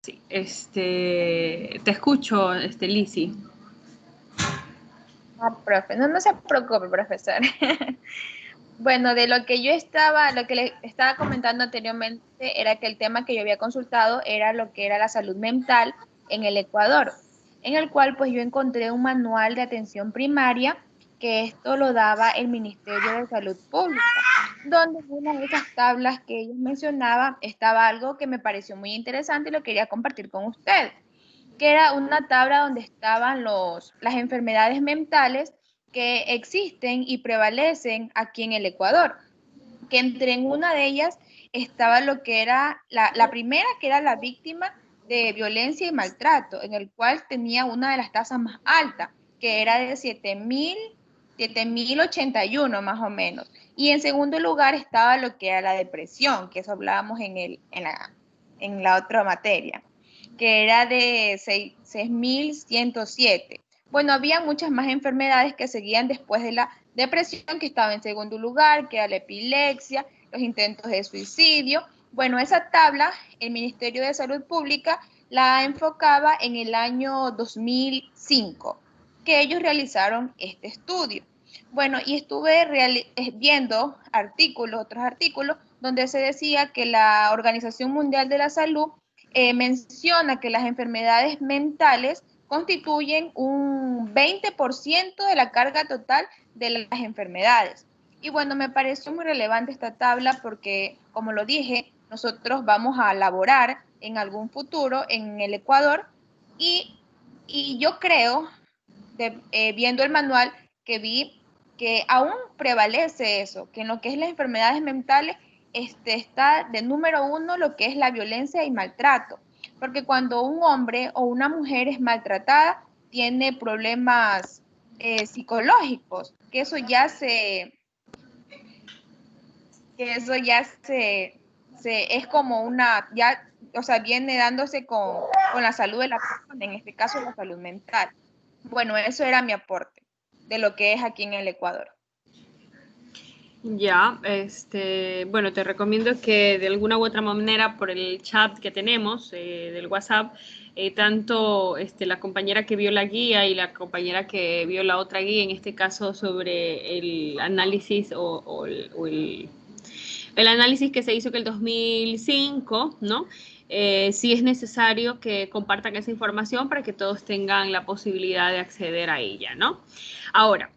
Sí, te escucho, Lizzy. Profe, no se preocupe, profesor. Bueno, de lo que le estaba comentando anteriormente era que el tema que yo había consultado era lo que era la salud mental en el Ecuador, en el cual pues yo encontré un manual de atención primaria que esto lo daba el Ministerio de Salud Pública, donde en una de esas tablas que ellos mencionaban estaba algo que me pareció muy interesante y lo quería compartir con usted, que era una tabla donde estaban las enfermedades mentales que existen y prevalecen aquí en el Ecuador, que entre en una de ellas estaba lo que era la primera, que era la víctima de violencia y maltrato, en el cual tenía una de las tasas más altas, que era de 7.081 más o menos. Y en segundo lugar estaba lo que era la depresión, que eso hablábamos en la otra materia, que era de 6.107. Bueno, había muchas más enfermedades que seguían después de la depresión, que estaba en segundo lugar, que era la epilepsia, los intentos de suicidio. Bueno, esa tabla, el Ministerio de Salud Pública la enfocaba en el año 2005, que ellos realizaron este estudio. Bueno, y estuve viendo otros artículos, donde se decía que la Organización Mundial de la Salud menciona que las enfermedades mentales constituyen un 20% de la carga total de las enfermedades. Y bueno, me pareció muy relevante esta tabla porque, como lo dije, nosotros vamos a laborar en algún futuro en el Ecuador y yo creo, viendo el manual, que vi que aún prevalece eso, que en lo que es las enfermedades mentales está de número uno lo que es la violencia y maltrato, porque cuando un hombre o una mujer es maltratada, tiene problemas psicológicos, es como o sea, viene dándose con la salud de la persona, en este caso la salud mental. Bueno, eso era mi aporte de lo que es aquí en el Ecuador. Ya, bueno, te recomiendo que de alguna u otra manera por el chat que tenemos del WhatsApp, tanto la compañera que vio la guía y la compañera que vio la otra guía, en este caso sobre el análisis el análisis que se hizo que el 2005, ¿no? Sí es necesario que compartan esa información para que todos tengan la posibilidad de acceder a ella, ¿no? Ahora,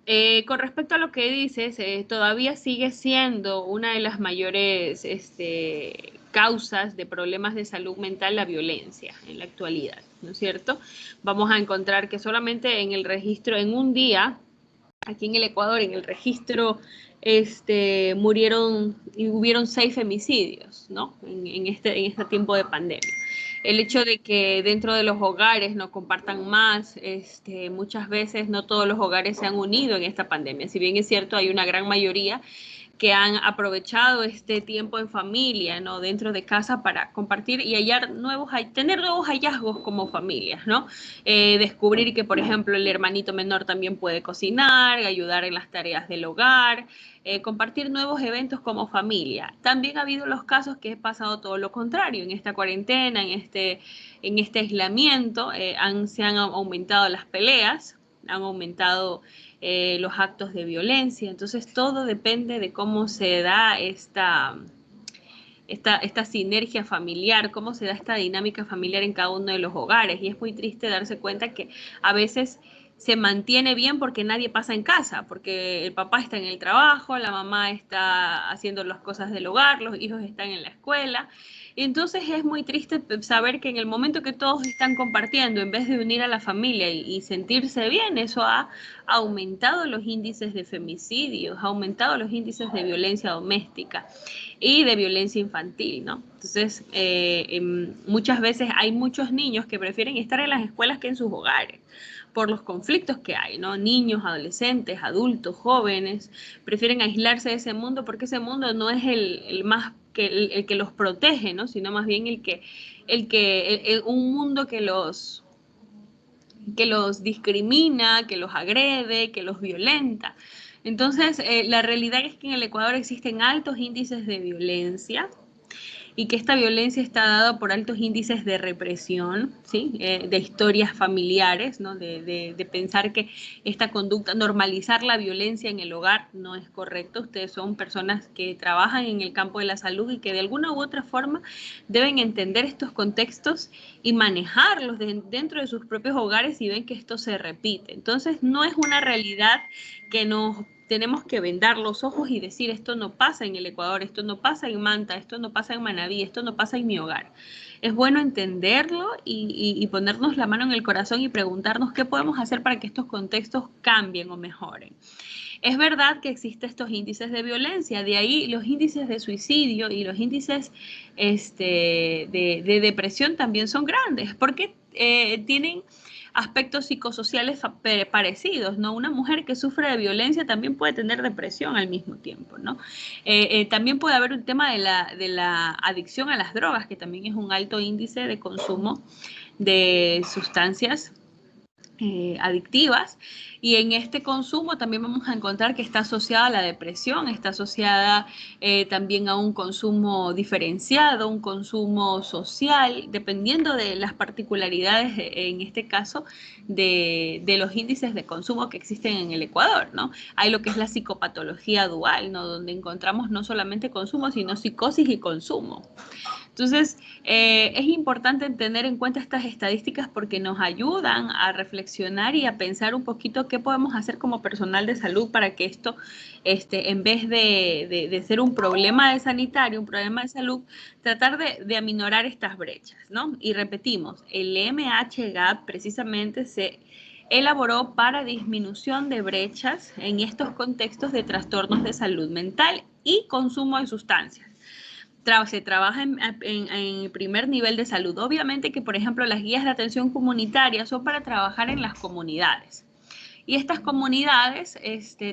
con respecto a lo que dices, todavía sigue siendo una de las mayores causas de problemas de salud mental la violencia en la actualidad, ¿no es cierto? Vamos a encontrar que solamente en el registro, en un día, aquí en el Ecuador, en el registro, murieron y hubieron 6 femicidios, ¿no? En este tiempo de pandemia. El hecho de que dentro de los hogares no compartan más, muchas veces no todos los hogares se han unido en esta pandemia. Si bien es cierto, hay una gran mayoría que han aprovechado este tiempo en familia, ¿no? Dentro de casa para compartir y tener nuevos hallazgos como familias, ¿no? Descubrir que, por ejemplo, el hermanito menor también puede cocinar, ayudar en las tareas del hogar, compartir nuevos eventos como familia. También ha habido los casos que he pasado todo lo contrario. En esta cuarentena, en este aislamiento, se han aumentado las peleas, han aumentado los actos de violencia. Entonces todo depende de cómo se da esta sinergia familiar, cómo se da esta dinámica familiar en cada uno de los hogares. Y es muy triste darse cuenta que a veces se mantiene bien porque nadie pasa en casa, porque el papá está en el trabajo, la mamá está haciendo las cosas del hogar, los hijos están en la escuela. Entonces es muy triste saber que en el momento que todos están compartiendo, en vez de unir a la familia y sentirse bien, eso ha aumentado los índices de femicidios, ha aumentado los índices de violencia doméstica y de violencia infantil, ¿no? Entonces, muchas veces hay muchos niños que prefieren estar en las escuelas que en sus hogares por los conflictos que hay, ¿no? Niños, adolescentes, adultos, jóvenes, prefieren aislarse de ese mundo porque ese mundo no es el más que el que los protege, ¿no? Sino más bien un mundo que los discrimina, que los agrede, que los violenta. Entonces, la realidad es que en el Ecuador existen altos índices de violencia y que esta violencia está dada por altos índices de represión, ¿sí? De historias familiares, ¿no? De pensar que esta conducta, normalizar la violencia en el hogar no es correcto. Ustedes son personas que trabajan en el campo de la salud y que de alguna u otra forma deben entender estos contextos y manejarlos dentro de sus propios hogares si ven que esto se repite. Entonces, no es una realidad que nos tenemos que vendar los ojos y decir esto no pasa en el Ecuador, esto no pasa en Manta, esto no pasa en Manabí, esto no pasa en mi hogar. Es bueno entenderlo y ponernos la mano en el corazón y preguntarnos qué podemos hacer para que estos contextos cambien o mejoren. Es verdad que existen estos índices de violencia, de ahí los índices de suicidio y los índices de depresión también son grandes, porque tienen aspectos psicosociales parecidos, ¿no? Una mujer que sufre de violencia también puede tener depresión al mismo tiempo, ¿no? También puede haber un tema de la adicción a las drogas, que también es un alto índice de consumo de sustancias adictivas, y en este consumo también vamos a encontrar que está asociada a la depresión, está asociada también a un consumo diferenciado, un consumo social, dependiendo de las particularidades, en este caso, de los índices de consumo que existen en el Ecuador, ¿no? Hay lo que es la psicopatología dual, ¿no? Donde encontramos no solamente consumo, sino psicosis y consumo. Entonces, es importante tener en cuenta estas estadísticas porque nos ayudan a reflexionar y a pensar un poquito qué podemos hacer como personal de salud para que esto, en vez de ser un problema de sanitario, un problema de salud, tratar de aminorar estas brechas, ¿no? Y repetimos, el MHGAP precisamente se elaboró para disminución de brechas en estos contextos de trastornos de salud mental y consumo de sustancias. Se trabaja en primer nivel de salud. Obviamente que, por ejemplo, las guías de atención comunitaria son para trabajar en las comunidades. Y estas comunidades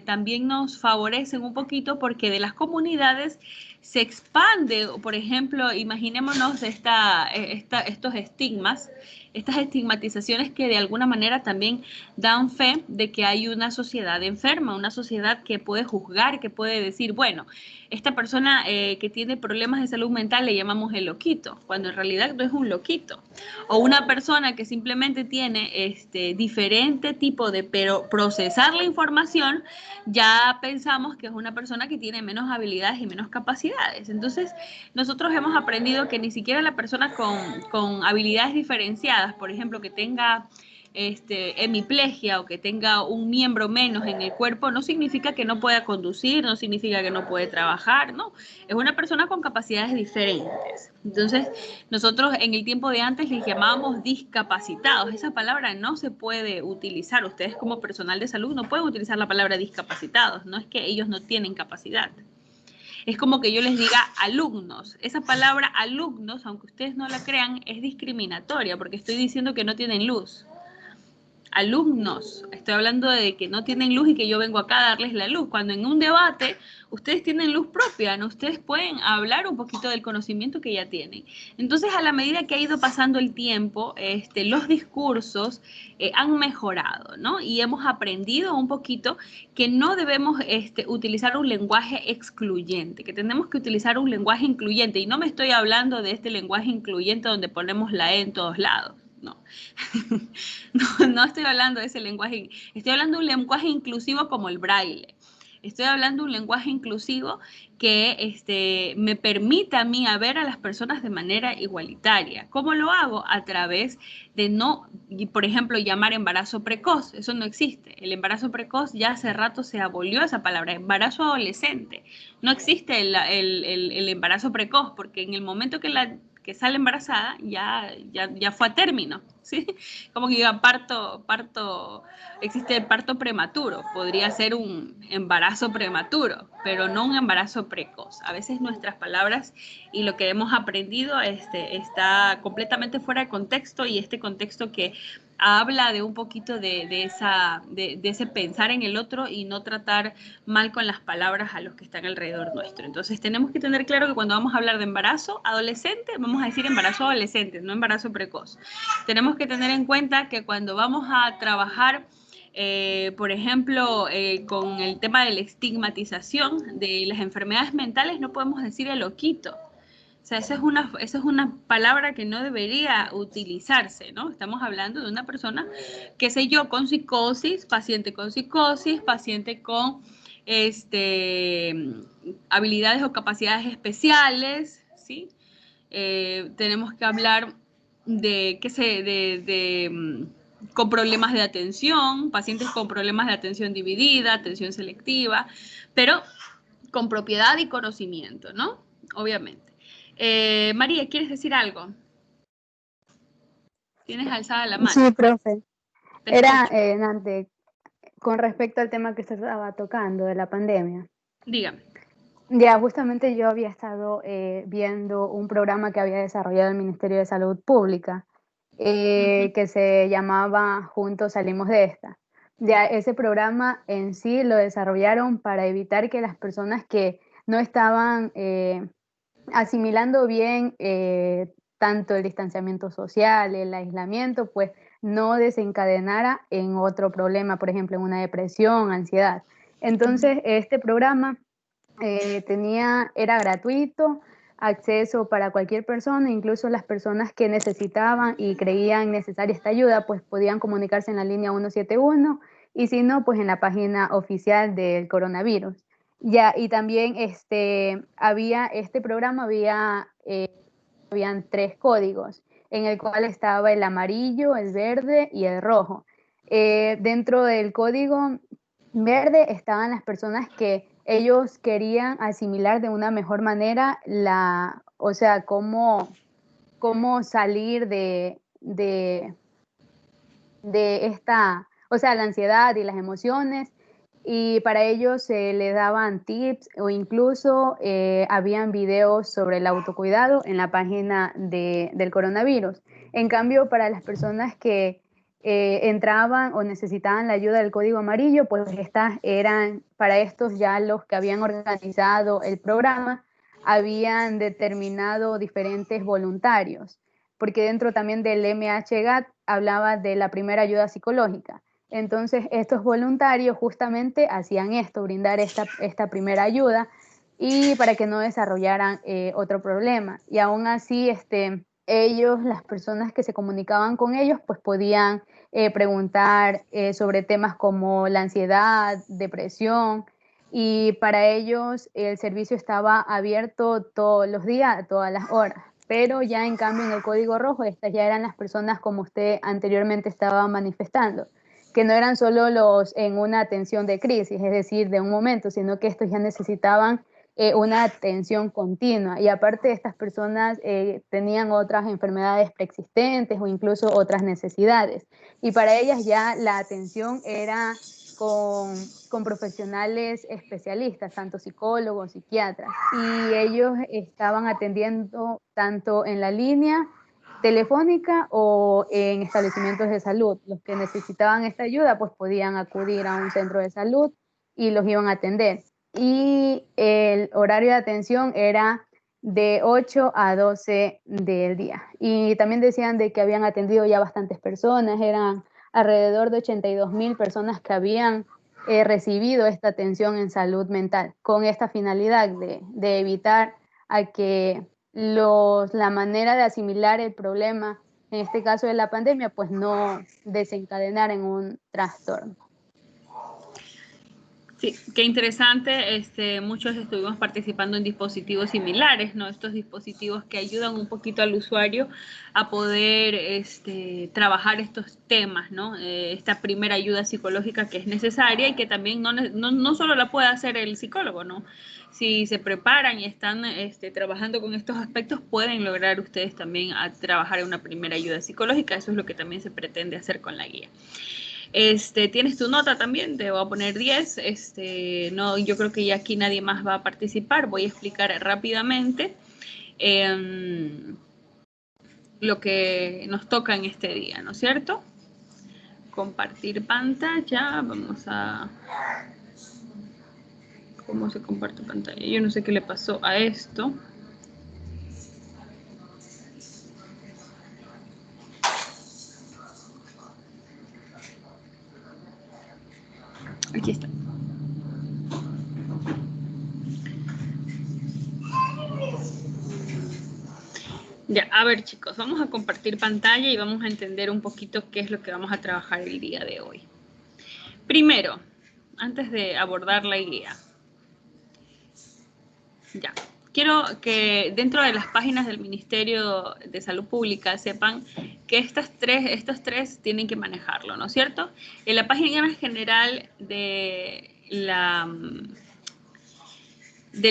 también nos favorecen un poquito porque de las comunidades se expande, por ejemplo, imaginémonos estos estigmas, estas estigmatizaciones que de alguna manera también dan fe de que hay una sociedad enferma, una sociedad que puede juzgar, que puede decir, bueno, esta persona que tiene problemas de salud mental le llamamos el loquito, cuando en realidad no es un loquito. O una persona que simplemente tiene diferente tipo de procesar la información, ya pensamos que es una persona que tiene menos habilidades y menos capacidades. Entonces, nosotros hemos aprendido que ni siquiera la persona con habilidades diferenciadas, por ejemplo, que tenga hemiplegia o que tenga un miembro menos en el cuerpo, no significa que no pueda conducir, no significa que no puede trabajar, no. Es una persona con capacidades diferentes. Entonces, nosotros en el tiempo de antes les llamábamos discapacitados. Esa palabra no se puede utilizar. Ustedes como personal de salud no pueden utilizar la palabra discapacitados. No es que ellos no tienen capacidad. Es como que yo les diga alumnos. Esa palabra alumnos, aunque ustedes no la crean, es discriminatoria porque estoy diciendo que no tienen luz. Alumnos, estoy hablando de que no tienen luz y que yo vengo acá a darles la luz, cuando en un debate ustedes tienen luz propia, ¿no? Ustedes pueden hablar un poquito del conocimiento que ya tienen. Entonces, a la medida que ha ido pasando el tiempo, los discursos han mejorado, ¿no? Y hemos aprendido un poquito que no debemos utilizar un lenguaje excluyente, que tenemos que utilizar un lenguaje incluyente, y no me estoy hablando de este lenguaje incluyente donde ponemos la E en todos lados. No. No estoy hablando de ese lenguaje, estoy hablando de un lenguaje inclusivo como el braille. Estoy hablando de un lenguaje inclusivo que me permita a mí a ver a las personas de manera igualitaria. ¿Cómo lo hago? A través de no, por ejemplo, llamar embarazo precoz. Eso no existe. El embarazo precoz ya hace rato se abolió esa palabra. Embarazo adolescente. No existe el embarazo precoz porque en el momento que sale embarazada ya fue a término, ¿sí? Como que diga existe el parto prematuro, podría ser un embarazo prematuro, pero no un embarazo precoz. A veces nuestras palabras y lo que hemos aprendido está completamente fuera de contexto, y este contexto que habla de un poquito de ese pensar en el otro y no tratar mal con las palabras a los que están alrededor nuestro. Entonces tenemos que tener claro que cuando vamos a hablar de embarazo adolescente, vamos a decir embarazo adolescente, no embarazo precoz. Tenemos que tener en cuenta que cuando vamos a trabajar por ejemplo, con el tema de la estigmatización de las enfermedades mentales, no podemos decir el loquito. O sea, esa es una palabra que no debería utilizarse, ¿no? Estamos hablando de una persona, qué sé yo, con psicosis, paciente con habilidades o capacidades especiales, ¿sí? Tenemos que hablar de, qué sé, con problemas de atención, pacientes con problemas de atención dividida, atención selectiva, pero con propiedad y conocimiento, ¿no? Obviamente. María, ¿quieres decir algo? Tienes alzada la mano. Sí, profe. Te Era, escucho. Nante, con respecto al tema que se estaba tocando de la pandemia. Dígame. Ya, justamente yo había estado viendo un programa que había desarrollado el Ministerio de Salud Pública, que se llamaba Juntos Salimos de esta. Ya, ese programa en sí lo desarrollaron para evitar que las personas que no estaban asimilando bien tanto el distanciamiento social, el aislamiento, pues no desencadenara en otro problema, por ejemplo, en una depresión, ansiedad. Entonces, este programa era gratuito, acceso para cualquier persona, incluso las personas que necesitaban y creían necesaria esta ayuda, pues podían comunicarse en la línea 171 y si no, pues en la página oficial del coronavirus. Ya, y también este programa habían 3 códigos, en el cual estaba el amarillo, el verde y el rojo. Dentro del código verde estaban las personas que ellos querían asimilar de una mejor manera o sea, cómo salir de esta, o sea, la ansiedad y las emociones, y para ellos se les daban tips o incluso habían videos sobre el autocuidado en la página del coronavirus. En cambio, para las personas que entraban o necesitaban la ayuda del código amarillo, pues estas eran, para estos ya los que habían organizado el programa, habían determinado diferentes voluntarios, porque dentro también del MHGAT hablaba de la primera ayuda psicológica. Entonces, estos voluntarios justamente hacían esto, brindar esta primera ayuda y para que no desarrollaran otro problema. Y aún así, ellos, las personas que se comunicaban con ellos, pues podían preguntar sobre temas como la ansiedad, depresión, y para ellos el servicio estaba abierto todos los días, a todas las horas. Pero ya en cambio en el código rojo, estas ya eran las personas como usted anteriormente estaba manifestando, que no eran solo los en una atención de crisis, es decir, de un momento, sino que estos ya necesitaban una atención continua. Y aparte estas personas tenían otras enfermedades preexistentes o incluso otras necesidades. Y para ellas ya la atención era con profesionales especialistas, tanto psicólogos, psiquiatras. Y ellos estaban atendiendo tanto en la línea telefónica o en establecimientos de salud. Los que necesitaban esta ayuda pues podían acudir a un centro de salud y los iban a atender. Y el horario de atención era de 8 a 12 del día. Y también decían de que habían atendido ya bastantes personas, eran alrededor de 82,000 personas que habían recibido esta atención en salud mental, con esta finalidad de evitar a que la manera de asimilar el problema, en este caso de la pandemia, pues no desencadenar en un trastorno. Sí, qué interesante. Muchos estuvimos participando en dispositivos similares, ¿no? Estos dispositivos que ayudan un poquito al usuario a poder trabajar estos temas, ¿no? Esta primera ayuda psicológica que es necesaria y que también no solo la puede hacer el psicólogo, ¿no? Si se preparan y están trabajando con estos aspectos, pueden lograr ustedes también a trabajar en una primera ayuda psicológica. Eso es lo que también se pretende hacer con la guía. Tienes tu nota también, te voy a poner 10. No, yo creo que ya aquí nadie más va a participar. Voy a explicar rápidamente lo que nos toca en este día, ¿no es cierto? Compartir pantalla. Vamos a... ¿Cómo se comparte pantalla? Yo no sé qué le pasó a esto. Aquí está. Ya, a ver chicos, vamos a compartir pantalla y vamos a entender un poquito qué es lo que vamos a trabajar el día de hoy. Primero, antes de abordar la guía, ya, quiero que dentro de las páginas del Ministerio de Salud Pública sepan que estos tres tienen que manejarlo, ¿no es cierto? En la página general del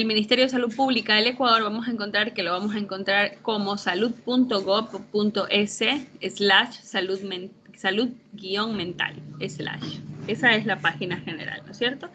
Ministerio de Salud Pública del Ecuador vamos a encontrar que lo vamos a encontrar como salud.gov.es/salud-mental. Esa es la página general, ¿no es cierto?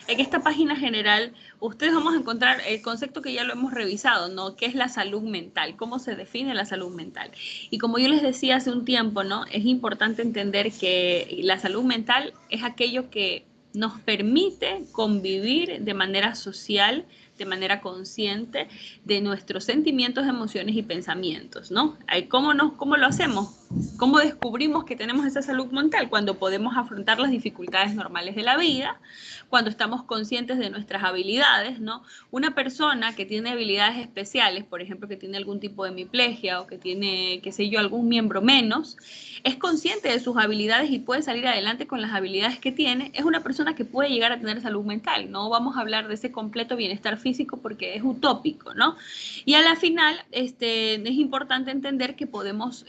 En esta página general ustedes vamos a encontrar el concepto que ya lo hemos revisado, ¿no? ¿Qué es la salud mental? ¿Cómo se define la salud mental? Y como yo les decía hace un tiempo, ¿no? Es importante entender que la salud mental es aquello que nos permite convivir de manera social, de manera consciente, de nuestros sentimientos, emociones y pensamientos, ¿no? ¿Cómo lo hacemos? ¿Cómo descubrimos que tenemos esa salud mental? Cuando podemos afrontar las dificultades normales de la vida, cuando estamos conscientes de nuestras habilidades, ¿no? Una persona que tiene habilidades especiales, por ejemplo, que tiene algún tipo de hemiplegia o que tiene, qué sé yo, algún miembro menos, es consciente de sus habilidades y puede salir adelante con las habilidades que tiene, es una persona que puede llegar a tener salud mental. No vamos a hablar de ese completo bienestar físico porque es utópico, ¿no? Y a la final, es importante entender que podemos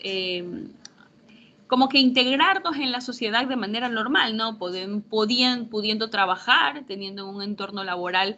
como que integrarnos en la sociedad de manera normal, ¿no? Pudiendo trabajar, teniendo un entorno laboral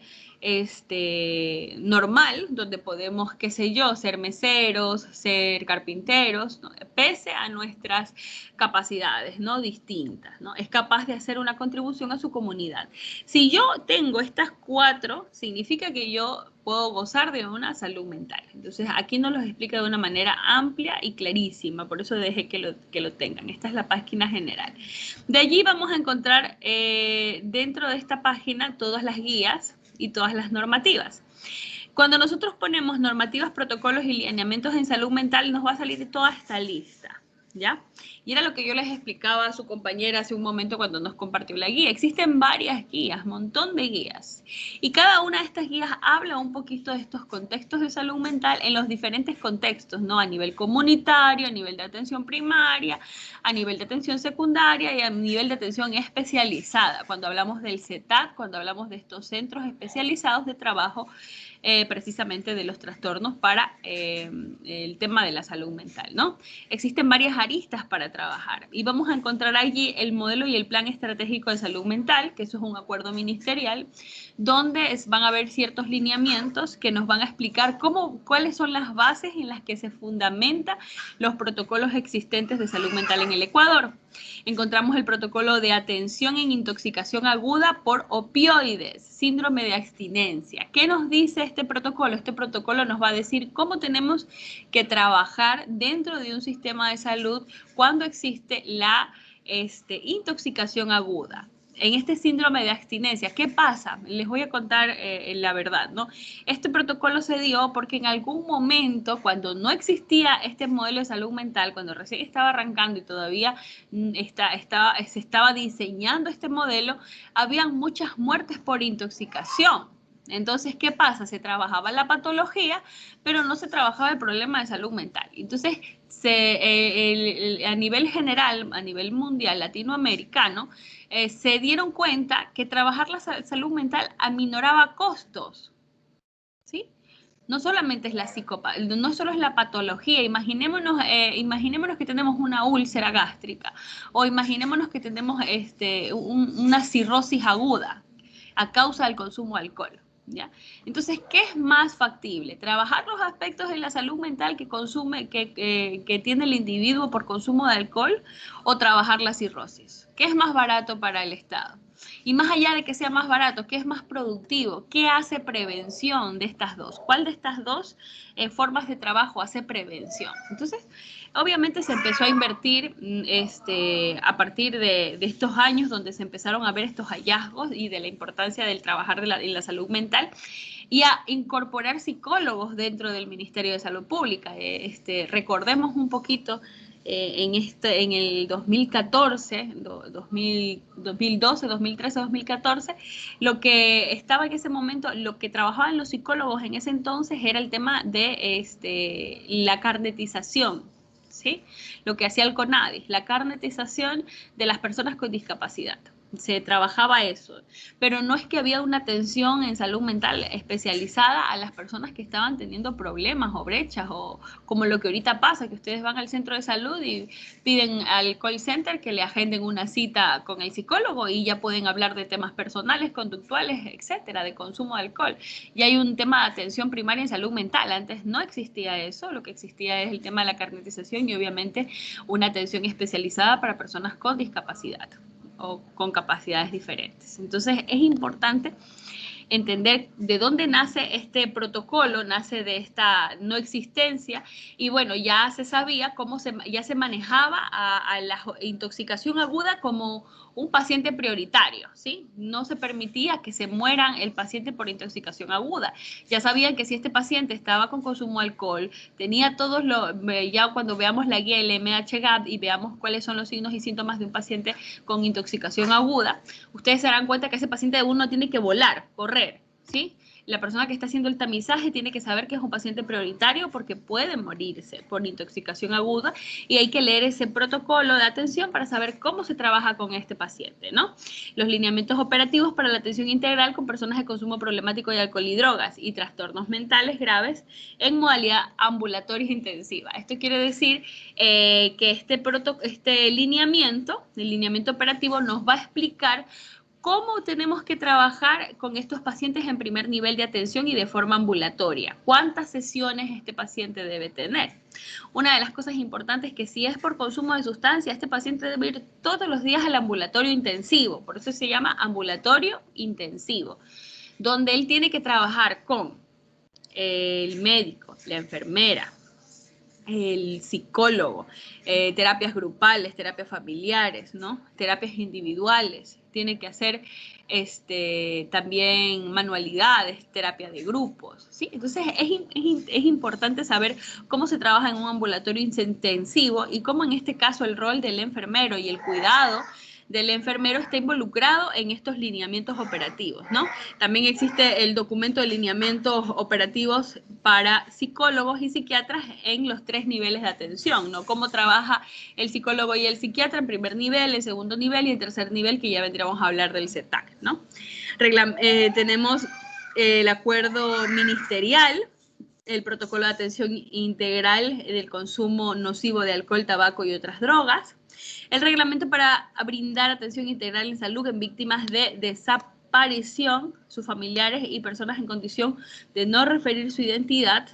normal, donde podemos, qué sé yo, ser meseros, ser carpinteros, ¿no? Pese a nuestras capacidades, ¿no? Distintas, ¿no? Es capaz de hacer una contribución a su comunidad. Si yo tengo estas 4, significa que yo puedo gozar de una salud mental. Entonces, aquí nos lo explica de una manera amplia y clarísima, por eso dejé que lo tengan. Esta es la página general. De allí vamos a encontrar dentro de esta página todas las guías y todas las normativas. Cuando nosotros ponemos normativas, protocolos y lineamientos en salud mental, nos va a salir toda esta lista, ¿ya? Y era lo que yo les explicaba a su compañera hace un momento cuando nos compartió la guía. Existen varias guías, montón de guías. Y cada una de estas guías habla un poquito de estos contextos de salud mental en los diferentes contextos, ¿no? A nivel comunitario, a nivel de atención primaria, a nivel de atención secundaria y a nivel de atención especializada. Cuando hablamos del CETAT, cuando hablamos de estos centros especializados de trabajo precisamente de los trastornos para el tema de la salud mental, ¿no? Existen varias aristas para trabajar y vamos a encontrar allí el modelo y el plan estratégico de salud mental, que eso es un acuerdo ministerial, donde van a haber ciertos lineamientos que nos van a explicar cuáles son las bases en las que se fundamentan los protocolos existentes de salud mental en el Ecuador. Encontramos el protocolo de atención en intoxicación aguda por opioides, síndrome de abstinencia. ¿Qué nos dice este protocolo? Este protocolo nos va a decir cómo tenemos que trabajar dentro de un sistema de salud cuando existe la intoxicación aguda. En este síndrome de abstinencia, ¿qué pasa? Les voy a contar la verdad, ¿no? Este protocolo se dio porque en algún momento, cuando no existía este modelo de salud mental, cuando recién estaba arrancando y todavía se estaba diseñando este modelo, habían muchas muertes por intoxicación. Entonces, ¿qué pasa? Se trabajaba la patología, pero no se trabajaba el problema de salud mental. Entonces, a nivel general, a nivel mundial, latinoamericano, se dieron cuenta que trabajar la salud mental aminoraba costos, ¿sí? No solamente es no solo es la patología, imaginémonos que tenemos una úlcera gástrica o imaginémonos que tenemos una cirrosis aguda a causa del consumo de alcohol. ¿Ya? Entonces, ¿qué es más factible? ¿Trabajar los aspectos de la salud mental que tiene el individuo por consumo de alcohol o trabajar la cirrosis? ¿Qué es más barato para el Estado? Y más allá de que sea más barato, ¿qué es más productivo? ¿Qué hace prevención de estas dos? ¿Cuál de estas dos formas de trabajo hace prevención? Entonces, obviamente se empezó a invertir a partir de estos años donde se empezaron a ver estos hallazgos y de la importancia del trabajar en la salud mental y a incorporar psicólogos dentro del Ministerio de Salud Pública. Recordemos un poquito en el 2014, 2012, 2013, 2014, lo que estaba en ese momento, lo que trabajaban los psicólogos en ese entonces era el tema de la carnetización, ¿sí? Lo que hacía el CONADIS, la carnetización de las personas con discapacidad. Se trabajaba eso, pero no es que había una atención en salud mental especializada a las personas que estaban teniendo problemas o brechas, o como lo que ahorita pasa, que ustedes van al centro de salud y piden al call center que le agenden una cita con el psicólogo y ya pueden hablar de temas personales, conductuales, etcétera, de consumo de alcohol. Y hay un tema de atención primaria en salud mental. Antes no existía eso, lo que existía es el tema de la carnetización y obviamente una atención especializada para personas con discapacidad o con capacidades diferentes. Entonces es importante entender de dónde nace este protocolo, nace de esta no existencia, y bueno, ya se sabía cómo ya se manejaba a la intoxicación aguda como un paciente prioritario, ¿sí? No se permitía que se mueran el paciente por intoxicación aguda. Ya sabían que si este paciente estaba con consumo de alcohol, tenía todos los, ya cuando veamos la guía del MHGAP y veamos cuáles son los signos y síntomas de un paciente con intoxicación aguda, ustedes se darán cuenta que ese paciente de uno tiene que volar, correr, ¿sí? La persona que está haciendo el tamizaje tiene que saber que es un paciente prioritario porque puede morirse por intoxicación aguda y hay que leer ese protocolo de atención para saber cómo se trabaja con este paciente, ¿no? Los lineamientos operativos para la atención integral con personas de consumo problemático de alcohol y drogas y trastornos mentales graves en modalidad ambulatoria intensiva. Esto quiere decir que este lineamiento, el lineamiento operativo, nos va a explicar cómo tenemos que trabajar con estos pacientes en primer nivel de atención y de forma ambulatoria. ¿Cuántas sesiones este paciente debe tener? Una de las cosas importantes es que si es por consumo de sustancia, este paciente debe ir todos los días al ambulatorio intensivo. Por eso se llama ambulatorio intensivo, donde él tiene que trabajar con el médico, la enfermera, el psicólogo, terapias grupales, terapias familiares, ¿no? Terapias individuales. Tiene que hacer también manualidades, terapia de grupos, ¿sí? Entonces es importante saber cómo se trabaja en un ambulatorio intensivo y cómo en este caso el rol del enfermero y el cuidado del enfermero está involucrado en estos lineamientos operativos, ¿no? También existe el documento de lineamientos operativos para psicólogos y psiquiatras en los 3 niveles de atención, ¿no? Cómo trabaja el psicólogo y el psiquiatra en primer nivel, en segundo nivel y en tercer nivel, que ya vendríamos a hablar del CETAC, ¿no? Tenemos el acuerdo ministerial, el protocolo de atención integral del consumo nocivo de alcohol, tabaco y otras drogas, el reglamento para brindar atención integral en salud en víctimas de desaparición, sus familiares y personas en condición de no referir su identidad,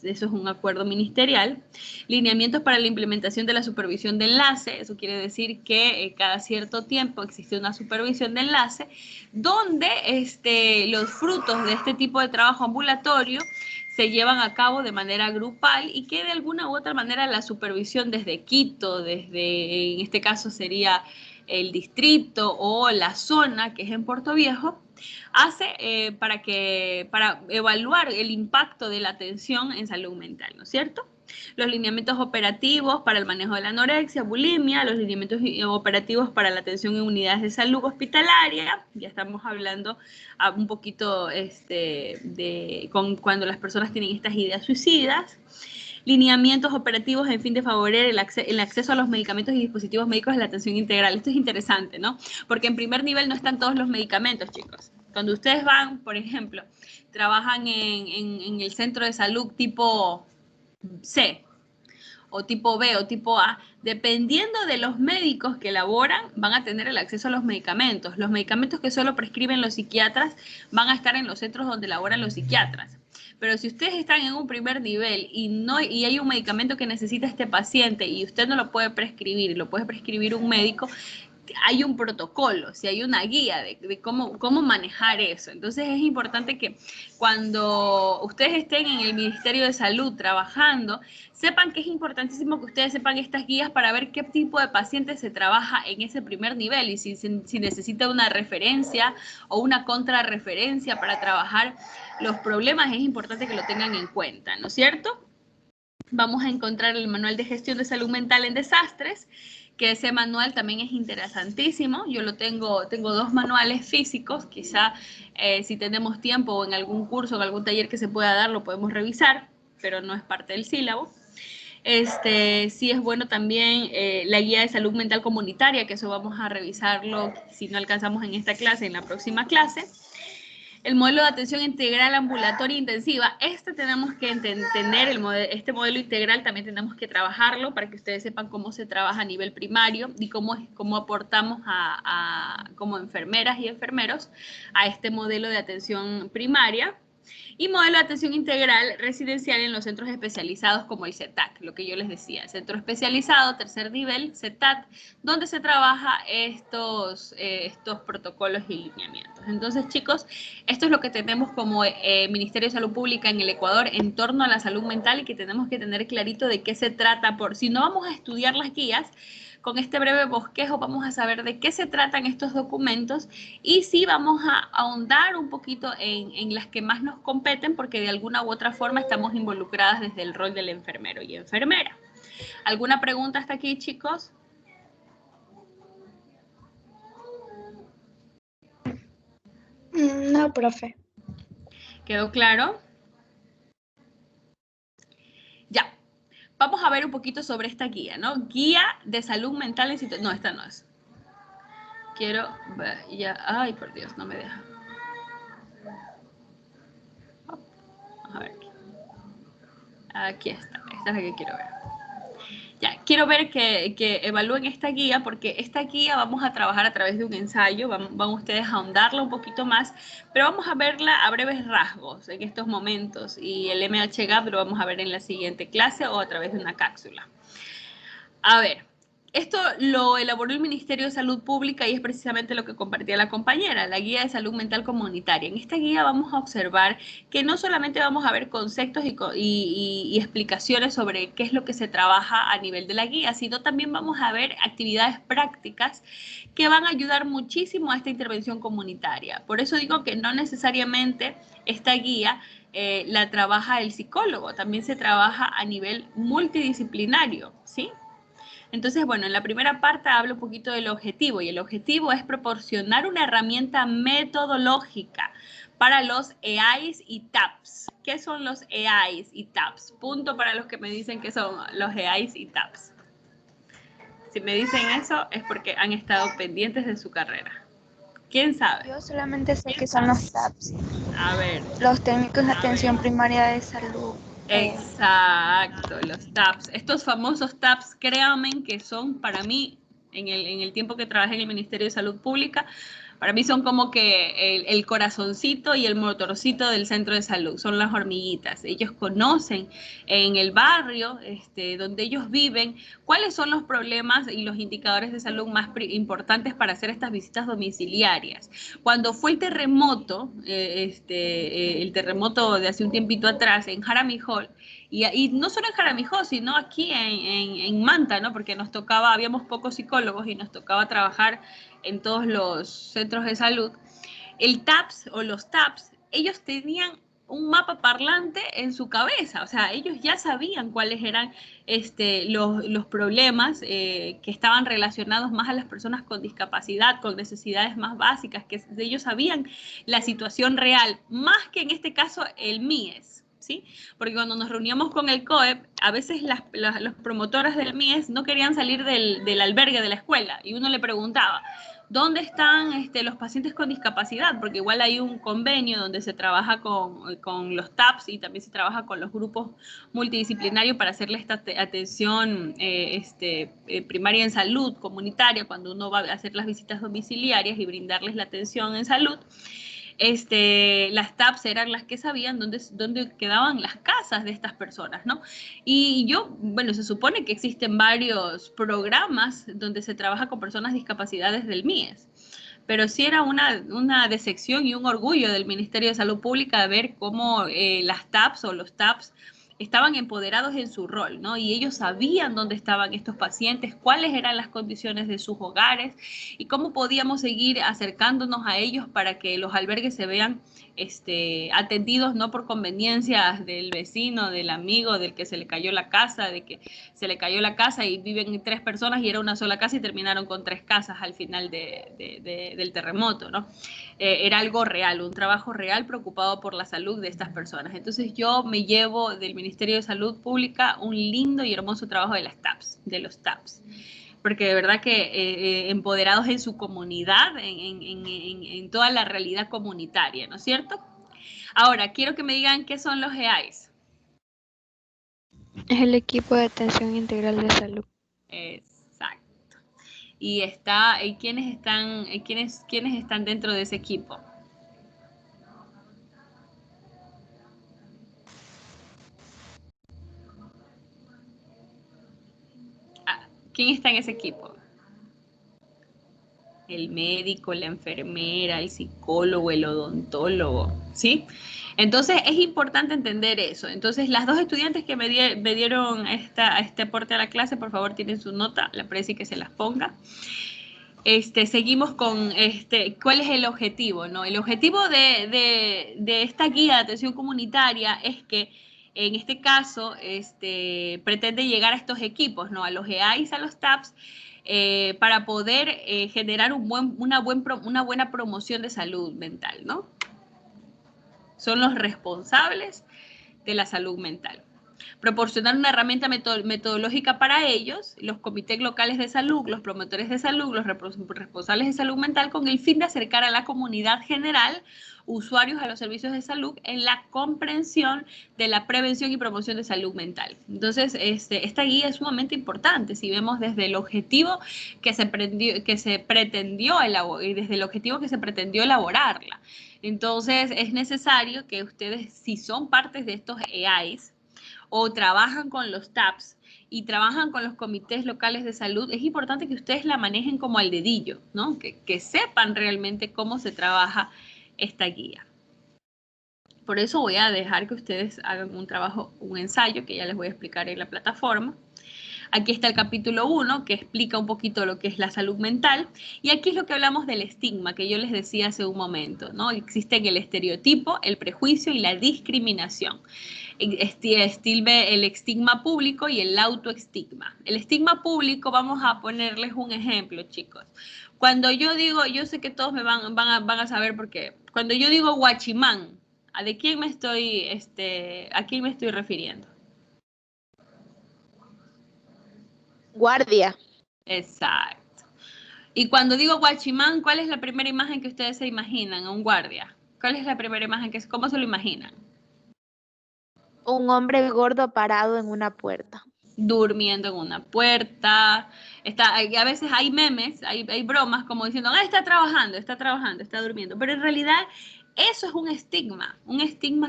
eso es un acuerdo ministerial, lineamientos para la implementación de la supervisión de enlace, eso quiere decir que cada cierto tiempo existe una supervisión de enlace, donde los frutos de este tipo de trabajo ambulatorio se llevan a cabo de manera grupal y que de alguna u otra manera la supervisión desde Quito, en este caso sería el distrito o la zona, que es en Puerto Viejo, hace para evaluar el impacto de la atención en salud mental, ¿no es cierto? Los lineamientos operativos para el manejo de la anorexia, bulimia, los lineamientos operativos para la atención en unidades de salud hospitalaria, ya estamos hablando un poquito cuando las personas tienen estas ideas suicidas, lineamientos operativos en fin de favorecer el acceso a los medicamentos y dispositivos médicos de la atención integral. Esto es interesante, ¿no? Porque en primer nivel no están todos los medicamentos, chicos. Cuando ustedes van, por ejemplo, trabajan en el centro de salud tipo C, o tipo B o tipo A, dependiendo de los médicos que elaboran, van a tener el acceso a los medicamentos. Los medicamentos que solo prescriben los psiquiatras van a estar en los centros donde elaboran los psiquiatras. Pero si ustedes están en un primer nivel y hay un medicamento que necesita este paciente y usted no lo puede prescribir, lo puede prescribir un médico, hay un protocolo, si hay una guía de cómo manejar eso. Entonces es importante que cuando ustedes estén en el Ministerio de Salud trabajando, sepan que es importantísimo que ustedes sepan estas guías para ver qué tipo de pacientes se trabaja en ese primer nivel y si necesita una referencia o una contrarreferencia para trabajar los problemas, es importante que lo tengan en cuenta, ¿no es cierto? vamos a encontrar el manual de gestión de salud mental en desastres, que ese manual también es interesantísimo. Yo tengo 2 manuales físicos, quizá si tenemos tiempo o en algún curso o en algún taller que se pueda dar, lo podemos revisar, pero no es parte del sílabo. Sí es bueno también la guía de salud mental comunitaria, que eso vamos a revisarlo si no alcanzamos en esta clase, en la próxima clase. El modelo de atención integral ambulatoria intensiva, tenemos que entender, este modelo integral también tenemos que trabajarlo para que ustedes sepan cómo se trabaja a nivel primario y cómo aportamos como enfermeras y enfermeros a este modelo de atención primaria. Y modelo de atención integral residencial en los centros especializados como el CETAC, lo que yo les decía, centro especializado, tercer nivel, CETAC, donde se trabaja estos protocolos y lineamientos. Entonces, chicos, esto es lo que tenemos como Ministerio de Salud Pública en el Ecuador en torno a la salud mental y que tenemos que tener clarito de qué se trata. Si no vamos a estudiar las guías, con este breve bosquejo vamos a saber de qué se tratan estos documentos y sí vamos a ahondar un poquito en las que más nos competen porque de alguna u otra forma estamos involucradas desde el rol del enfermero y enfermera. ¿Alguna pregunta hasta aquí, chicos? No, profe. ¿Quedó claro? Ya. Vamos a ver un poquito sobre esta guía, ¿no? Guía de salud mental en situación... No, esta no es. Quiero ver, ya... Ay, por Dios, no me deja. Vamos a ver aquí. Aquí está. Esta es la que quiero ver. Ya, quiero ver que evalúen esta guía porque esta guía vamos a trabajar a través de un ensayo, van ustedes a ahondarla un poquito más, pero vamos a verla a breves rasgos en estos momentos y el MHGAP lo vamos a ver en la siguiente clase o a través de una cápsula. A ver, esto lo elaboró el Ministerio de Salud Pública y es precisamente lo que compartía la compañera, la guía de salud mental comunitaria. En esta guía vamos a observar que no solamente vamos a ver conceptos y explicaciones sobre qué es lo que se trabaja a nivel de la guía, sino también vamos a ver actividades prácticas que van a ayudar muchísimo a esta intervención comunitaria. Por eso digo que no necesariamente esta guía la trabaja el psicólogo, también se trabaja a nivel multidisciplinario, ¿sí? Entonces, bueno, en la primera parte hablo un poquito del objetivo y el objetivo es proporcionar una herramienta metodológica para los EAIs y TAPS. ¿Qué son los EAIs y TAPS? Punto para los que me dicen que son los EAIs y TAPS. Si me dicen eso es porque han estado pendientes de su carrera. ¿Quién sabe? Yo solamente sé que son los TAPS. A ver. Los técnicos de atención primaria de salud. Exacto, los TAPS. Estos famosos TAPS, créanme que son para mí, en el tiempo que trabajé en el Ministerio de Salud Pública, para mí son como que el corazoncito y el motorcito del centro de salud, son las hormiguitas. Ellos conocen en el barrio donde ellos viven cuáles son los problemas y los indicadores de salud más importantes para hacer estas visitas domiciliarias. Cuando fue el terremoto, el terremoto de hace un tiempito atrás en Jaramijó, y no solo en Jaramijó, sino aquí en Manta, ¿no? Porque nos tocaba, habíamos pocos psicólogos y nos tocaba trabajar en todos los centros de salud. El TAPS o los TAPS, ellos tenían un mapa parlante en su cabeza, o sea, ellos ya sabían cuáles eran los problemas que estaban relacionados más a las personas con discapacidad, con necesidades más básicas, que ellos sabían la situación real, más que en este caso el MIES. ¿Sí? Porque cuando nos reuníamos con el COEP, a veces las promotoras del MIES no querían salir del albergue de la escuela y uno le preguntaba, ¿dónde están los pacientes con discapacidad? Porque igual hay un convenio donde se trabaja con los TAPS y también se trabaja con los grupos multidisciplinarios para hacerle esta atención primaria en salud comunitaria cuando uno va a hacer las visitas domiciliarias y brindarles la atención en salud. Las TAPS eran las que sabían dónde quedaban las casas de estas personas, ¿no? Y bueno, se supone que existen varios programas donde se trabaja con personas discapacidades del MIES, pero sí era una decepción y un orgullo del Ministerio de Salud Pública de ver cómo las TAPS o los TAPS estaban empoderados en su rol, ¿no? Y ellos sabían dónde estaban estos pacientes, cuáles eran las condiciones de sus hogares y cómo podíamos seguir acercándonos a ellos para que los albergues se vean atendidos no por conveniencias del vecino, del amigo, del que se le cayó la casa, de que se le cayó la casa y viven 3 personas y era una sola casa y terminaron con 3 casas al final del terremoto, ¿no? Era algo real, un trabajo real preocupado por la salud de estas personas. Entonces yo me llevo del Ministerio de Salud Pública un lindo y hermoso trabajo de los TAPS. Porque de verdad que empoderados en su comunidad, en toda la realidad comunitaria, ¿no es cierto? Ahora, quiero que me digan qué son los EAIs. Es el equipo de atención integral de salud. Exacto. Y ¿quiénes están dentro de ese equipo? ¿Quién está en ese equipo? El médico, la enfermera, el psicólogo, el odontólogo, ¿sí? Entonces es importante entender eso. Entonces las 2 estudiantes que me dieron este aporte a la clase, por favor tienen su nota, le aprecio que se las ponga. Seguimos con ¿cuál es el objetivo? ¿No? El objetivo de esta guía de atención comunitaria es que en este caso pretende llegar a estos equipos, ¿no? A los EAIs, a los TAPS, para poder generar una buena promoción de salud mental, ¿no? Son los responsables de la salud mental. Proporcionar una herramienta metodológica para ellos, los comités locales de salud, los promotores de salud, los responsables de salud mental, con el fin de acercar a la comunidad general, usuarios a los servicios de salud, en la comprensión de la prevención y promoción de salud mental. Entonces, esta guía es sumamente importante si vemos desde el objetivo que se pretendió elaborarla. Entonces, es necesario que ustedes, si son partes de estos EAIs, o trabajan con los TAPS y trabajan con los comités locales de salud, es importante que ustedes la manejen como al dedillo, ¿no? Que sepan realmente cómo se trabaja esta guía. Por eso voy a dejar que ustedes hagan un ensayo, que ya les voy a explicar en la plataforma. Aquí está el capítulo 1, que explica un poquito lo que es la salud mental. Y aquí es lo que hablamos del estigma, que yo les decía hace un momento, ¿no? Existen el estereotipo, el prejuicio y la discriminación. El estigma público y el autoestigma. El estigma público, vamos a ponerles un ejemplo, chicos. Cuando yo digo, yo sé que todos me van a saber por qué. Cuando yo digo guachimán, ¿a quién me estoy refiriendo? Guardia. Exacto. Y cuando digo guachimán, ¿cuál es la primera imagen que ustedes se imaginan? Un guardia. ¿Cuál es la primera imagen? ¿Cómo se lo imaginan? Un hombre gordo parado en una puerta. Durmiendo en una puerta. A veces hay memes, hay bromas como diciendo, está trabajando, está durmiendo. Pero en realidad eso es un estigma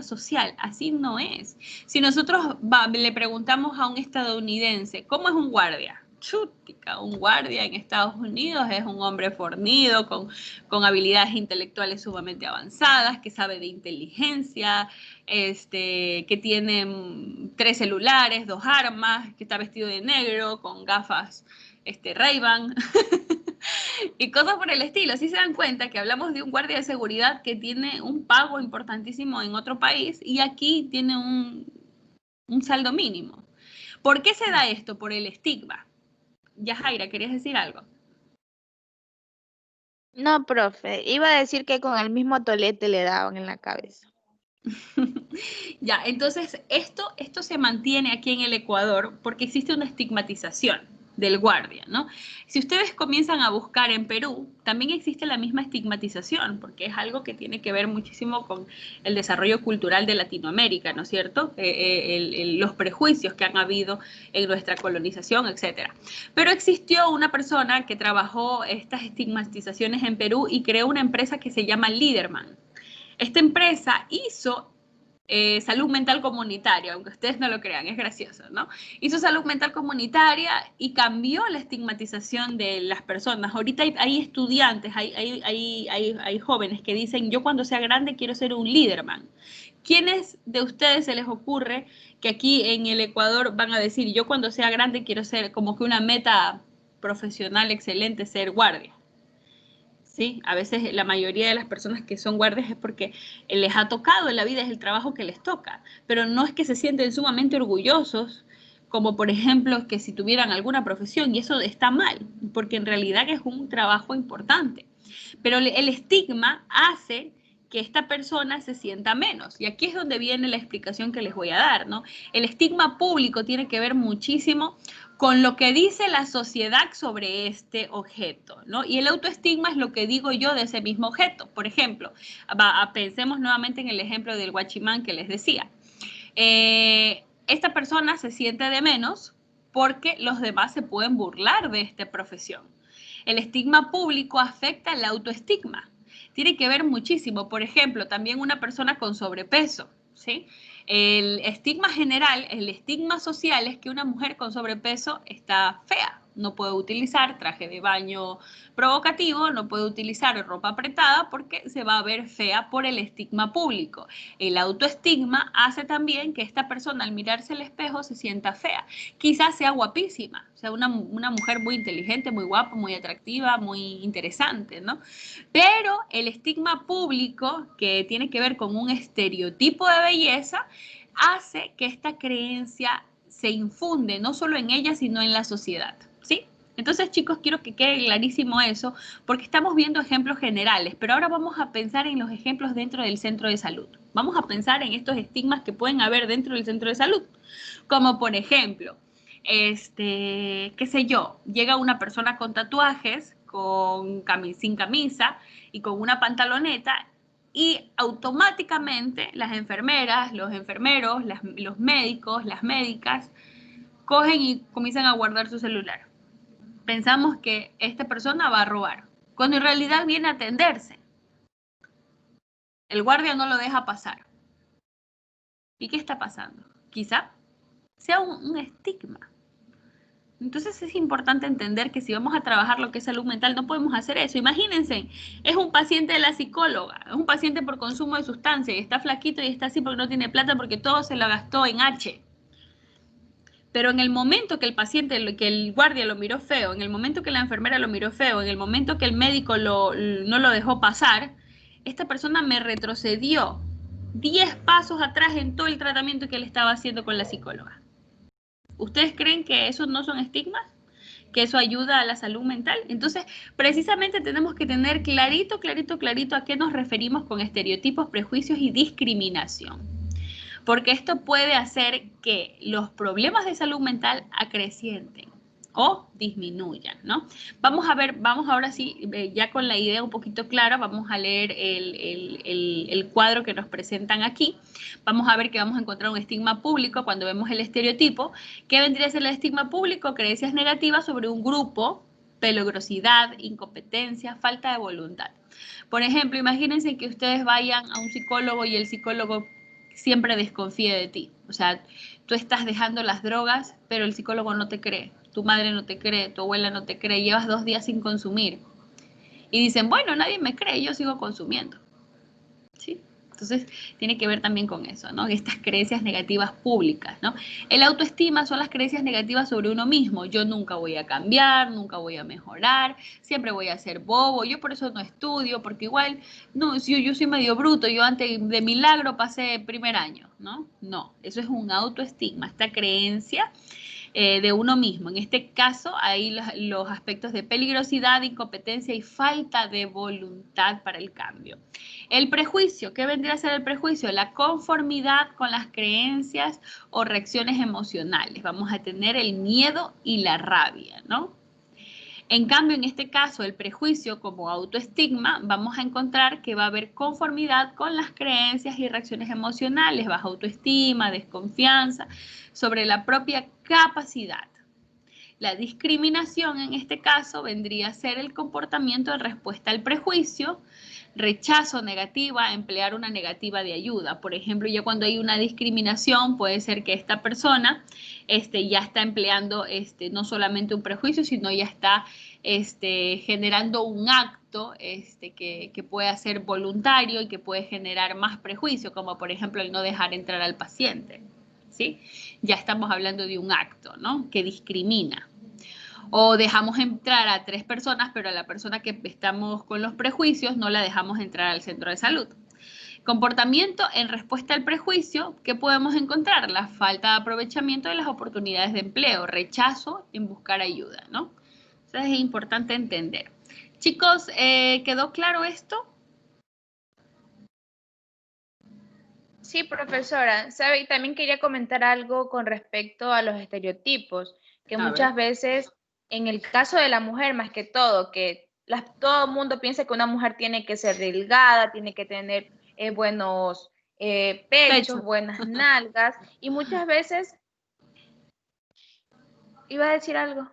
social. Así no es. Si nosotros le preguntamos a un estadounidense, ¿cómo es un guardia? Chútica, un guardia en Estados Unidos es un hombre fornido, con habilidades intelectuales sumamente avanzadas, que sabe de inteligencia, que tiene 3 celulares, 2 armas, que está vestido de negro, con gafas Ray-Ban, y cosas por el estilo. Así se dan cuenta que hablamos de un guardia de seguridad que tiene un pago importantísimo en otro país y aquí tiene un saldo mínimo. ¿Por qué se da esto? Por el estigma. Yajaira, ¿querías decir algo? No, profe, iba a decir que con el mismo tolete le daban en la cabeza. Ya, entonces esto se mantiene aquí en el Ecuador porque existe una estigmatización del guardia, ¿no? Si ustedes comienzan a buscar en Perú, también existe la misma estigmatización, porque es algo que tiene que ver muchísimo con el desarrollo cultural de Latinoamérica, ¿no es cierto? Los prejuicios que han habido en nuestra colonización, etcétera. Pero existió una persona que trabajó estas estigmatizaciones en Perú y creó una empresa que se llama Liderman. Esta empresa hizo salud mental comunitaria, aunque ustedes no lo crean, es gracioso, ¿no? Hizo salud mental comunitaria y cambió la estigmatización de las personas. Ahorita hay estudiantes, hay jóvenes que dicen, yo cuando sea grande quiero ser un Liderman. ¿Quiénes de ustedes se les ocurre que aquí en el Ecuador van a decir, yo cuando sea grande quiero ser como que una meta profesional excelente, ser guardia? ¿Sí? A veces la mayoría de las personas que son guardias es porque les ha tocado en la vida, es el trabajo que les toca, pero no es que se sienten sumamente orgullosos, como por ejemplo que si tuvieran alguna profesión, y eso está mal, porque en realidad es un trabajo importante. Pero el estigma hace que esta persona se sienta menos. Y aquí es donde viene la explicación que les voy a dar, ¿no? El estigma público tiene que ver muchísimo con lo que dice la sociedad sobre este objeto, ¿no? Y el autoestigma es lo que digo yo de ese mismo objeto. Por ejemplo, pensemos nuevamente en el ejemplo del guachimán que les decía. Esta persona se siente de menos porque los demás se pueden burlar de esta profesión. El estigma público afecta el autoestigma. Tiene que ver muchísimo. Por ejemplo, también una persona con sobrepeso, ¿sí? El estigma general, el estigma social es que una mujer con sobrepeso está fea. No puede utilizar traje de baño provocativo, no puede utilizar ropa apretada porque se va a ver fea por el estigma público. El autoestigma hace también que esta persona al mirarse al espejo se sienta fea. Quizás sea guapísima, sea una mujer muy inteligente, muy guapa, muy atractiva, muy interesante, ¿no? Pero el estigma público, que tiene que ver con un estereotipo de belleza, hace que esta creencia se infunde no solo en ella, sino en la sociedad, ¿sí? Entonces, chicos, quiero que quede clarísimo eso, porque estamos viendo ejemplos generales, pero ahora vamos a pensar en los ejemplos dentro del centro de salud. Vamos a pensar en estos estigmas que pueden haber dentro del centro de salud, como por ejemplo, qué sé yo, llega una persona con tatuajes, sin camisa y con una pantaloneta, y automáticamente las enfermeras, los enfermeros, los médicos, las médicas, cogen y comienzan a guardar su celular. Pensamos que esta persona va a robar, cuando en realidad viene a atenderse. El guardia no lo deja pasar. ¿Y qué está pasando? Quizá sea un estigma. Entonces es importante entender que si vamos a trabajar lo que es salud mental, no podemos hacer eso. Imagínense, es un paciente de la psicóloga, es un paciente por consumo de sustancia y está flaquito y está así porque no tiene plata porque todo se lo gastó en H. Pero en el momento que el paciente, que el guardia lo miró feo, en el momento que la enfermera lo miró feo, en el momento que el médico no lo dejó pasar, esta persona me retrocedió 10 pasos atrás en todo el tratamiento que él estaba haciendo con la psicóloga. ¿Ustedes creen que esos no son estigmas? ¿Que eso ayuda a la salud mental? Entonces, precisamente tenemos que tener clarito a qué nos referimos con estereotipos, prejuicios y discriminación. Porque esto puede hacer que los problemas de salud mental acrecienten o disminuyan, ¿no? Vamos a ver, vamos ahora sí, ya con la idea un poquito clara, vamos a leer el cuadro que nos presentan aquí. Vamos a ver que vamos a encontrar un estigma público cuando vemos el estereotipo. ¿Qué vendría a ser el estigma público? Creencias negativas sobre un grupo, peligrosidad, incompetencia, falta de voluntad. Por ejemplo, imagínense que ustedes vayan a un psicólogo y el psicólogo siempre desconfíe de ti. O sea, tú estás dejando las drogas, pero el psicólogo no te cree. Tu madre no te cree, tu abuela no te cree, llevas 2 días sin consumir. Y dicen, bueno, nadie me cree, yo sigo consumiendo. ¿Sí? Entonces, tiene que ver también con eso, ¿no? Estas creencias negativas públicas, ¿no? El autoestima son las creencias negativas sobre uno mismo. Yo nunca voy a cambiar, nunca voy a mejorar, siempre voy a ser bobo, yo por eso no estudio, porque igual, no, yo soy medio bruto, yo antes de milagro pasé primer año, ¿no? No, eso es un autoestigma, esta creencia de uno mismo. En este caso, hay los aspectos de peligrosidad, incompetencia y falta de voluntad para el cambio. El prejuicio, ¿qué vendría a ser el prejuicio? La conformidad con las creencias o reacciones emocionales. Vamos a tener el miedo y la rabia, ¿no? En cambio, en este caso, el prejuicio como autoestigma, vamos a encontrar que va a haber conformidad con las creencias y reacciones emocionales, baja autoestima, desconfianza sobre la propia capacidad. La discriminación en este caso vendría a ser el comportamiento en respuesta al prejuicio, Rechazo, negativa, emplear una negativa de ayuda. Por ejemplo, ya cuando hay una discriminación, puede ser que esta persona ya está empleando no solamente un prejuicio, sino ya está generando un acto que puede ser voluntario y que puede generar más prejuicio, como por ejemplo el no dejar entrar al paciente. ¿Sí? Ya estamos hablando de un acto, ¿no? Que discrimina. O dejamos entrar a 3 personas, pero a la persona que estamos con los prejuicios no la dejamos entrar al centro de salud. Comportamiento en respuesta al prejuicio, ¿qué podemos encontrar? La falta de aprovechamiento de las oportunidades de empleo, rechazo en buscar ayuda, ¿no? Entonces es importante entender. Chicos, ¿quedó claro esto? Sí, profesora. ¿Sabe? Y también quería comentar algo con respecto a los estereotipos, que muchas veces, en el caso de la mujer más que todo, que todo el mundo piensa que una mujer tiene que ser delgada, tiene que tener buenos pechos, buenas nalgas, y muchas veces, ¿iba a decir algo?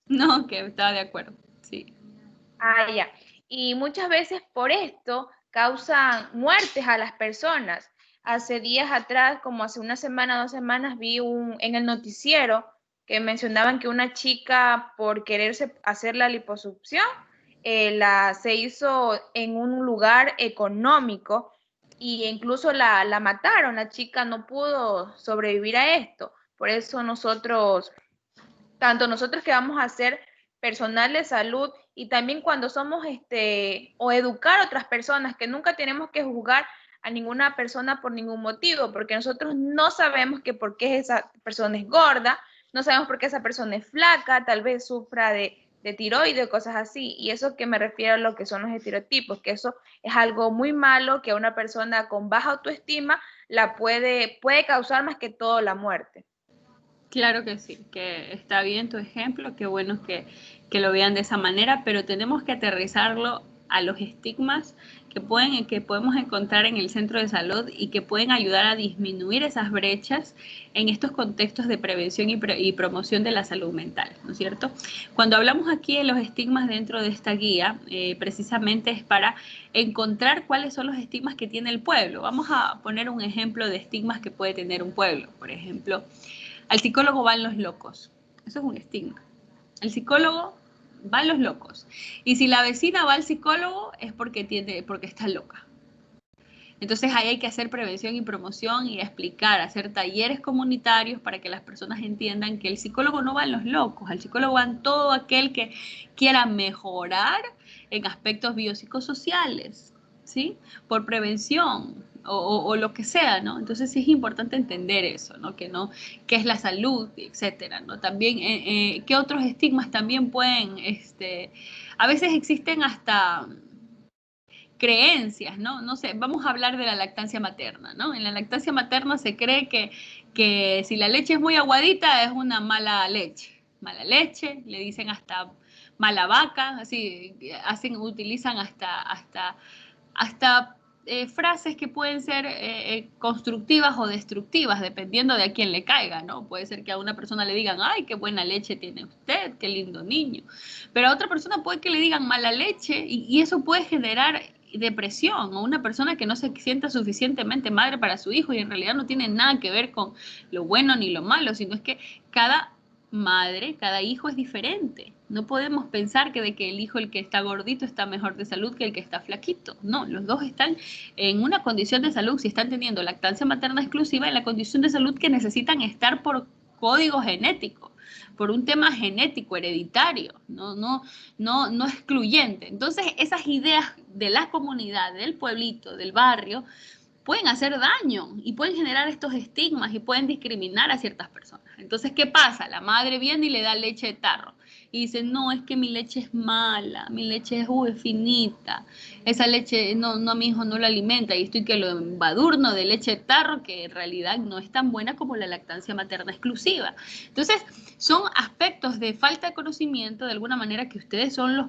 No, que estaba de acuerdo, sí. Ah, ya. Y muchas veces por esto causan muertes a las personas. Hace días atrás, como hace una semana, 2 semanas, vi en el noticiero que mencionaban que una chica por quererse hacer la liposucción, se hizo en un lugar económico e incluso la mataron. La chica no pudo sobrevivir a esto. Por eso tanto nosotros que vamos a ser personal de salud y también cuando somos o educar a otras personas, que nunca tenemos que juzgar a ninguna persona por ningún motivo, porque nosotros no sabemos que por qué esa persona es gorda, no sabemos por qué esa persona es flaca, tal vez sufra de tiroides, cosas así, y eso que me refiero a lo que son los estereotipos, que eso es algo muy malo, que a una persona con baja autoestima puede causar más que todo la muerte. Claro que sí, que está bien tu ejemplo, qué bueno que lo vean de esa manera, pero tenemos que aterrizarlo a los estigmas que podemos encontrar en el centro de salud y que pueden ayudar a disminuir esas brechas en estos contextos de prevención y promoción de la salud mental, ¿no es cierto? Cuando hablamos aquí de los estigmas dentro de esta guía, precisamente es para encontrar cuáles son los estigmas que tiene el pueblo. Vamos a poner un ejemplo de estigmas que puede tener un pueblo, por ejemplo. Al psicólogo van los locos. Eso es un estigma. El psicólogo van los locos. Y si la vecina va al psicólogo es porque está loca. Entonces ahí hay que hacer prevención y promoción y explicar, hacer talleres comunitarios para que las personas entiendan que el psicólogo no va en los locos, al psicólogo van todo aquel que quiera mejorar en aspectos biopsicosociales, ¿sí? Por prevención o lo que sea, ¿no? Entonces sí es importante entender eso, ¿no? ¿Qué es la salud, etcétera, ¿no? También, ¿qué otros estigmas también pueden, a veces existen hasta creencias, ¿no? No sé, vamos a hablar de la lactancia materna, ¿no? En la lactancia materna se cree que si la leche es muy aguadita es una mala leche, le dicen hasta mala vaca, así utilizan hasta frases que pueden ser constructivas o destructivas, dependiendo de a quién le caiga, ¿no? Puede ser que a una persona le digan, ay, qué buena leche tiene usted, qué lindo niño, pero a otra persona puede que le digan mala leche y eso puede generar depresión o una persona que no se sienta suficientemente madre para su hijo y en realidad no tiene nada que ver con lo bueno ni lo malo, sino es que cada madre, cada hijo es diferente. No podemos pensar que el hijo, el que está gordito, está mejor de salud que el que está flaquito. No, los dos están en una condición de salud, si están teniendo lactancia materna exclusiva, en la condición de salud que necesitan estar por código genético, por un tema genético, hereditario, no excluyente. Entonces, esas ideas de la comunidad, del pueblito, del barrio, pueden hacer daño y pueden generar estos estigmas y pueden discriminar a ciertas personas. Entonces, ¿qué pasa? La madre viene y le da leche de tarro y dice, no, es que mi leche es mala, mi leche es finita, esa leche a mi hijo no lo alimenta y estoy que lo embadurno de leche de tarro que en realidad no es tan buena como la lactancia materna exclusiva. Entonces, son aspectos de falta de conocimiento de alguna manera que ustedes son los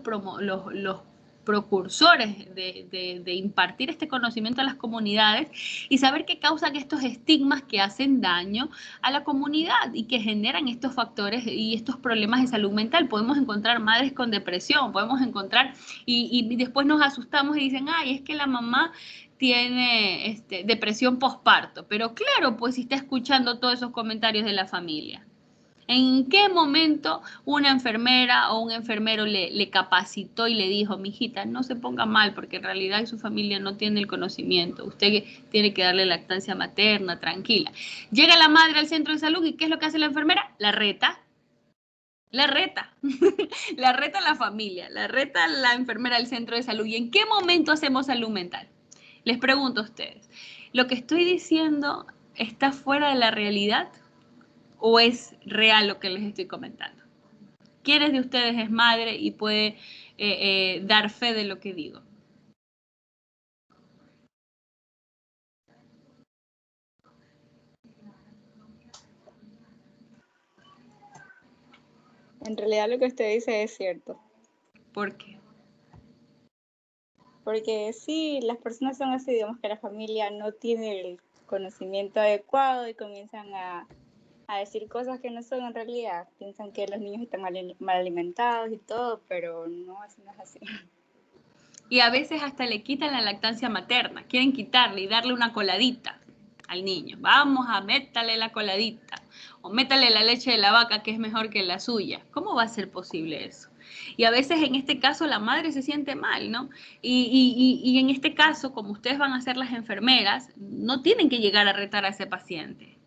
precursores de impartir este conocimiento a las comunidades y saber qué causan estos estigmas que hacen daño a la comunidad y que generan estos factores y estos problemas de salud mental. Podemos encontrar madres con depresión, podemos encontrar, y después nos asustamos y dicen, ay, es que la mamá tiene depresión posparto. Pero claro, pues si está escuchando todos esos comentarios de la familia. ¿En qué momento una enfermera o un enfermero le capacitó y le dijo, mijita, no se ponga mal porque en realidad su familia no tiene el conocimiento, usted tiene que darle lactancia materna, tranquila? Llega la madre al centro de salud y ¿qué es lo que hace la enfermera? La reta. La reta, la reta a la familia, la reta a la enfermera del centro de salud. ¿Y en qué momento hacemos salud mental? Les pregunto a ustedes, ¿lo que estoy diciendo está fuera de la realidad o es real lo que les estoy comentando? ¿Quiénes de ustedes es madre y puede dar fe de lo que digo? En realidad lo que usted dice es cierto. ¿Por qué? Porque sí, las personas son así, digamos que la familia no tiene el conocimiento adecuado y comienzan a decir cosas que no son en realidad. Piensan que los niños están mal alimentados y todo, pero no, eso no es así. Y a veces hasta le quitan la lactancia materna, quieren quitarle y darle una coladita al niño. Vamos a métale la coladita o métale la leche de la vaca que es mejor que la suya. ¿Cómo va a ser posible eso? Y a veces en este caso la madre se siente mal, ¿no? Y en este caso, como ustedes van a ser las enfermeras, no tienen que llegar a retar a ese paciente.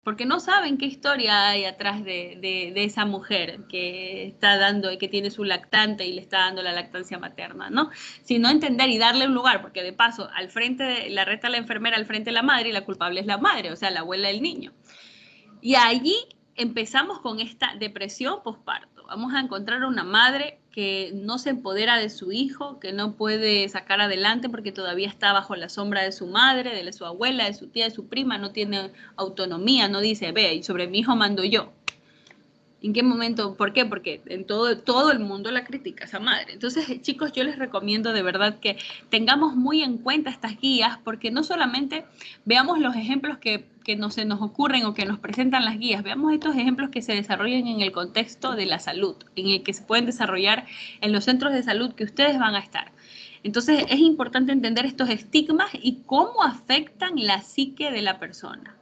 Porque no saben qué historia hay atrás de esa mujer que está dando y que tiene su lactante y le está dando la lactancia materna, ¿no? Sino entender y darle un lugar, porque de paso, al frente la reta la enfermera, al frente la madre y la culpable es la madre, o sea, la abuela del niño. Y allí empezamos con esta depresión posparto. Vamos a encontrar una madre que no se empodera de su hijo, que no puede sacar adelante porque todavía está bajo la sombra de su madre, de su abuela, de su tía, de su prima, no tiene autonomía, no dice, ve, sobre mi hijo mando yo. ¿En qué momento? ¿Por qué? Porque en todo el mundo la critica esa madre. Entonces, chicos, yo les recomiendo de verdad que tengamos muy en cuenta estas guías, porque no solamente veamos los ejemplos que no se nos ocurren o que nos presentan las guías, veamos estos ejemplos que se desarrollan en el contexto de la salud, en el que se pueden desarrollar en los centros de salud que ustedes van a estar. Entonces, es importante entender estos estigmas y cómo afectan la psique de la persona.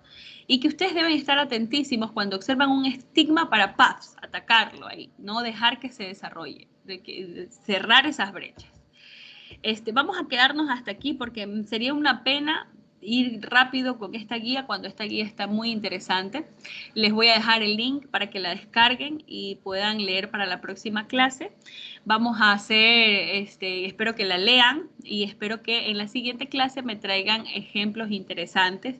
Y que ustedes deben estar atentísimos cuando observan un estigma para atacarlo ahí, no dejar que se desarrolle, de cerrar esas brechas. Vamos a quedarnos hasta aquí porque sería una pena ir rápido con esta guía cuando esta guía está muy interesante. Les voy a dejar el link para que la descarguen y puedan leer para la próxima clase. Vamos a hacer, espero que la lean y espero que en la siguiente clase me traigan ejemplos interesantes,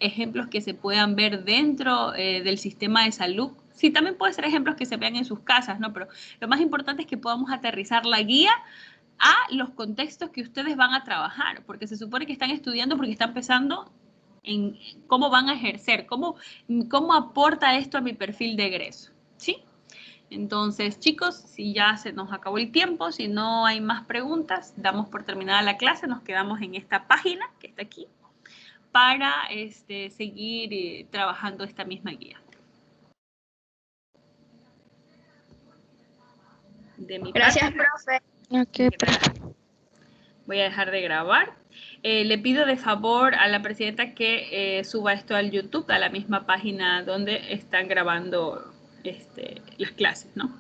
ejemplos que se puedan ver dentro del sistema de salud. Sí, también puede ser ejemplos que se vean en sus casas, ¿no? Pero lo más importante es que podamos aterrizar la guía a los contextos que ustedes van a trabajar, porque se supone que están estudiando porque están pensando en cómo van a ejercer, cómo aporta esto a mi perfil de egreso, ¿sí? Entonces, chicos, si ya se nos acabó el tiempo, si no hay más preguntas, damos por terminada la clase, nos quedamos en esta página que está aquí para seguir trabajando esta misma guía. Gracias, profe. Ok, profe. Voy a dejar de grabar. Le pido de favor a la presidenta que suba esto al YouTube, a la misma página donde están grabando las clases, ¿no?